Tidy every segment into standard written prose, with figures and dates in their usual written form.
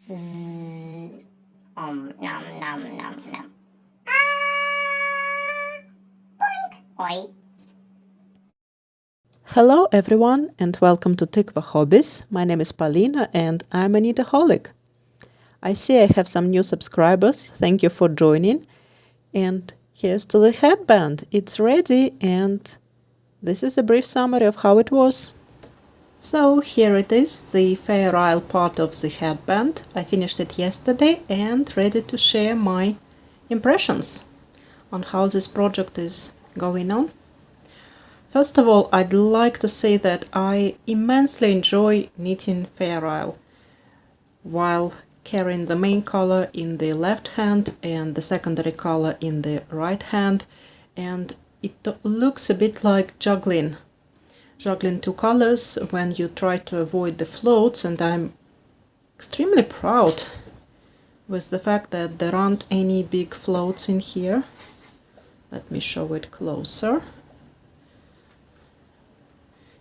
Nom nom nom nom. Oi. Hello everyone and welcome to Tikva Hobbies. My name is Paulina and I'm a kneadaholic. I see I have some new subscribers. Thank you for joining. And here's to the headband. It's ready and this is a brief summary of how it was. So here it is, the fairisle part of the headband. I finished it yesterday and ready to share my impressions on how this project is going on. First of all, I'd like to say that I immensely enjoy knitting fairisle while carrying the main color in the left hand and the secondary color in the right hand, and it looks a bit like juggling two colors when you try to avoid the floats, and I'm extremely proud with the fact that there aren't any big floats in here. Let me show it closer.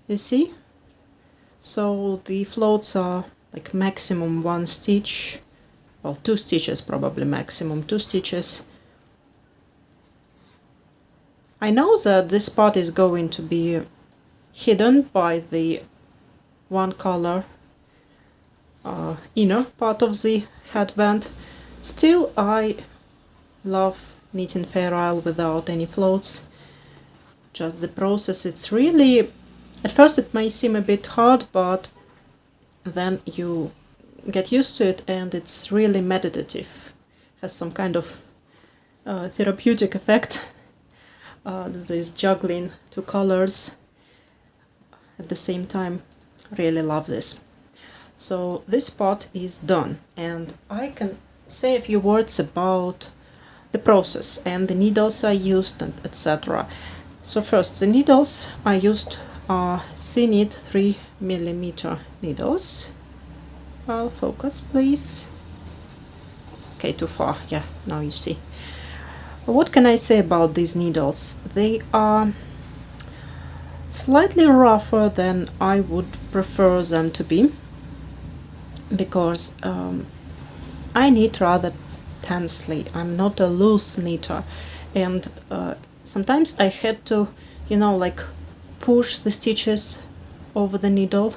You see? So the floats are like maximum 1 stitch, well, 2 stitches probably, maximum 2 stitches. I know that this part is going to be hidden by the one color inner part of the headband. Still, I love knitting fairisle without any floats. Just the process, it's really, at first it may seem a bit hard, but then you get used to it and it's really meditative. Has some kind of therapeutic effect. This juggling 2 colors at the same time. Really love this. So this part is done and I can say a few words about the process and the needles I used and etc. So first, the needles I used are C-knit 3mm needles. I'll focus please. Okay, too far. Yeah, now you see. What can I say about these needles? They are slightly rougher than I would prefer them to be, because I knit rather tensely. I'm not a loose knitter, and sometimes I had to, like push the stitches over the needle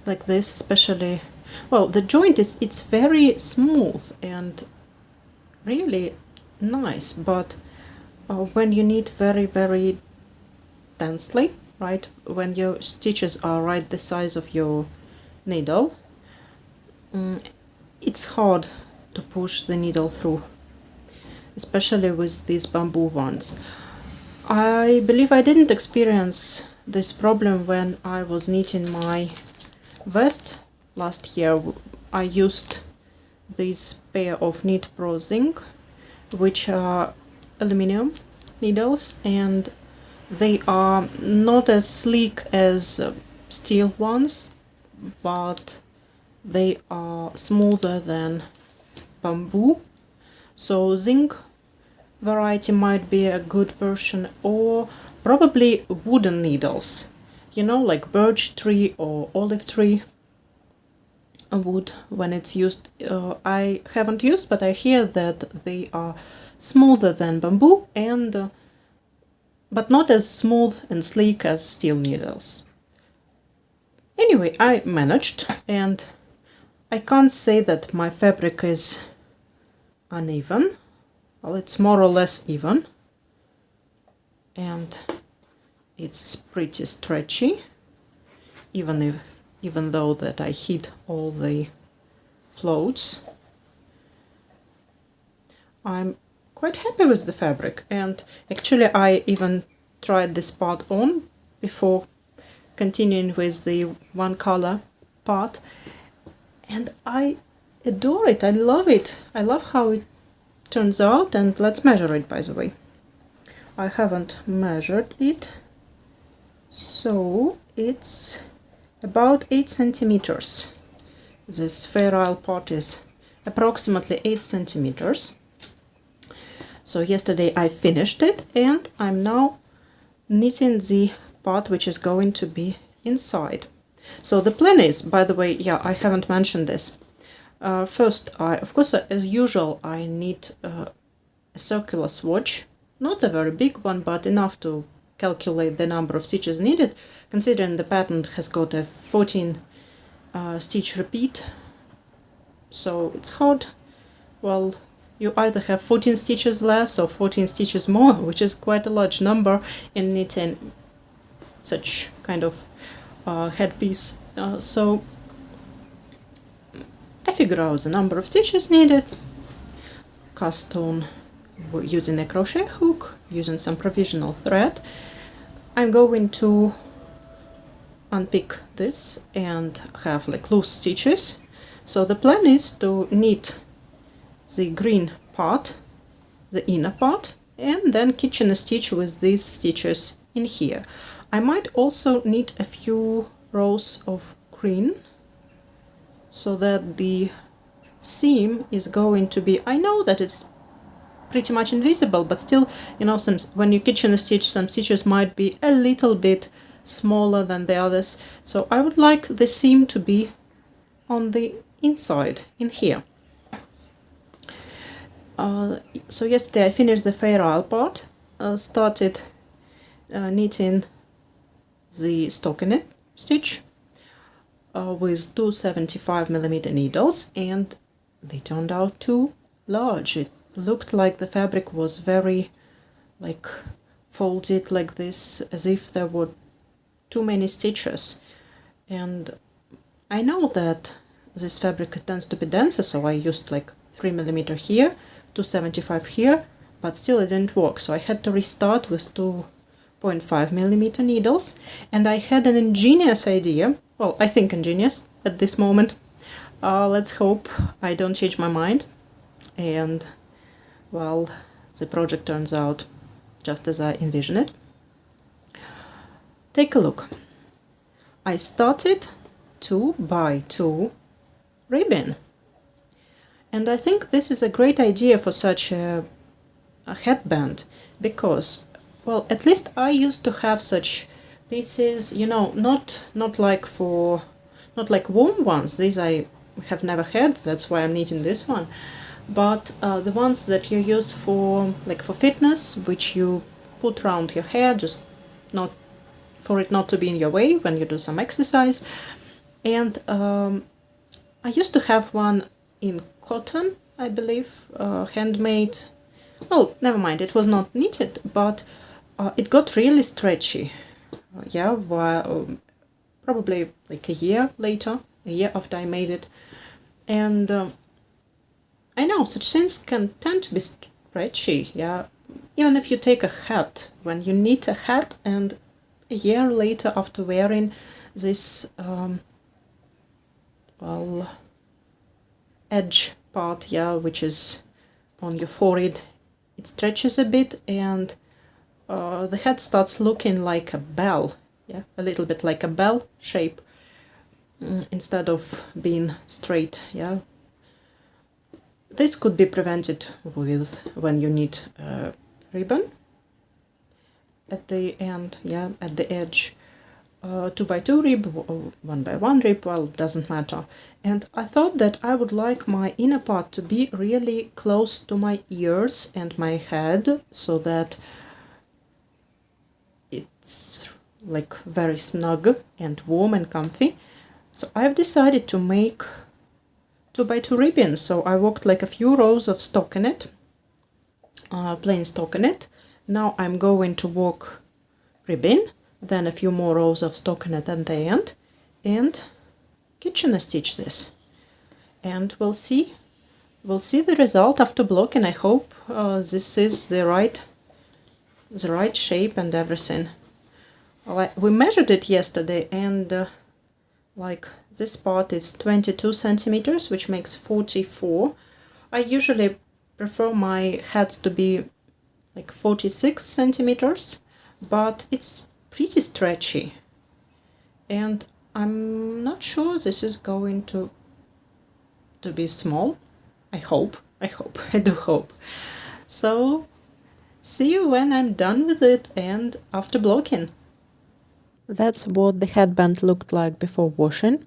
like this, especially, well, the joint it's very smooth and really nice, but when you knit very tensely, right, when your stitches are right the size of your needle, it's hard to push the needle through, especially with these bamboo ones. I believe I didn't experience this problem when I was knitting my vest last year. I used this pair of Knit Pro Zinc, which are aluminum needles, and they are not as sleek as steel ones, but they are smoother than bamboo. So zinc variety might be a good version, or probably wooden needles, like birch tree or olive tree wood when it's used. I haven't used, but I hear that they are smoother than bamboo and but not as smooth and sleek as steel needles. Anyway, I managed, and I can't say that my fabric is uneven. Well, it's more or less even, and it's pretty stretchy, even though that I hid all the floats. I'm quite happy with the fabric, and actually I even tried this part on before continuing with the one color part, and I adore it. I love it. I love how it turns out, and let's measure it, by the way. I haven't measured it, so it's about 8 centimeters. This fairisle part is approximately 8 centimeters. So yesterday I finished it, and I'm now knitting the part which is going to be inside. So the plan is, by the way, yeah, I haven't mentioned this. First, of course, as usual, I need a circular swatch, not a very big one, but enough to calculate the number of stitches needed, considering the pattern has got a 14 stitch repeat, so it's hard. Well, you either have 14 stitches less or 14 stitches more, which is quite a large number in knitting such kind of headpiece. So I figure out the number of stitches needed, cast on using a crochet hook, using some provisional thread. I'm going to unpick this and have like loose stitches. So the plan is to knit the green part, the inner part, and then kitchen stitch with these stitches in here. I might also knit a few rows of green so that the seam is going to be, I know that it's pretty much invisible, but still, you know, when you kitchen stitch, some stitches might be a little bit smaller than the others. So I would like the seam to be on the inside in here. So yesterday I finished the fairisle part, started knitting the stockinette stitch with 275mm needles, and they turned out too large. It looked like the fabric was very like folded like this, as if there were too many stitches. And I know that this fabric tends to be denser, so I used like 3mm here, 275 here, but still it didn't work, so I had to restart with 2.5mm needles. And I had an ingenious idea, well, I think ingenious at this moment. Let's hope I don't change my mind, and well, the project turns out just as I envisioned it. Take a look. I started 2x2 ribbon, and I think this is a great idea for such a headband, because, well, at least I used to have such pieces, you know, not like warm ones. These I have never had, that's why I'm knitting this one. But the ones that you use for fitness, which you put around your hair, just not for it not to be in your way when you do some exercise. And I used to have one in cotton, I believe, handmade. Well, never mind, it was not knitted, but it got really stretchy. Yeah, probably like a year after I made it. And I know such things can tend to be stretchy, yeah. Even if you take a hat, when you knit a hat and a year later after wearing this, well, edge part, yeah, which is on your forehead, it stretches a bit, and the head starts looking like a bell, yeah, a little bit like a bell shape, instead of being straight, yeah. This could be prevented with when you knit ribbon at the end, yeah, at the edge. 2x2 rib or 1x1 rib, well, doesn't matter. And I thought that I would like my inner part to be really close to my ears and my head, so that it's like very snug and warm and comfy. So I've decided to make 2x2 ribbons. So I worked like a few rows of stockinette, plain stockinette. Now I'm going to work ribbon, then a few more rows of stockinette at the end, and kitchen stitch this. And we'll see the result after blocking. I hope this is the right shape and everything. We measured it yesterday, and like this part is 22 centimeters, which makes 44. I usually prefer my hats to be like 46 centimeters, but it's pretty stretchy, and I'm not sure this is going to be small. I do hope. So see you when I'm done with it and after blocking. That's what the headband looked like before washing.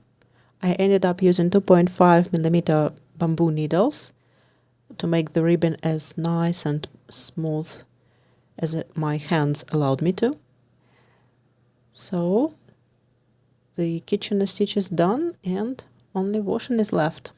I ended up using 2.5mm bamboo needles to make the ribbon as nice and smooth as my hands allowed me to. So the kitchen stitch is done and only washing is left.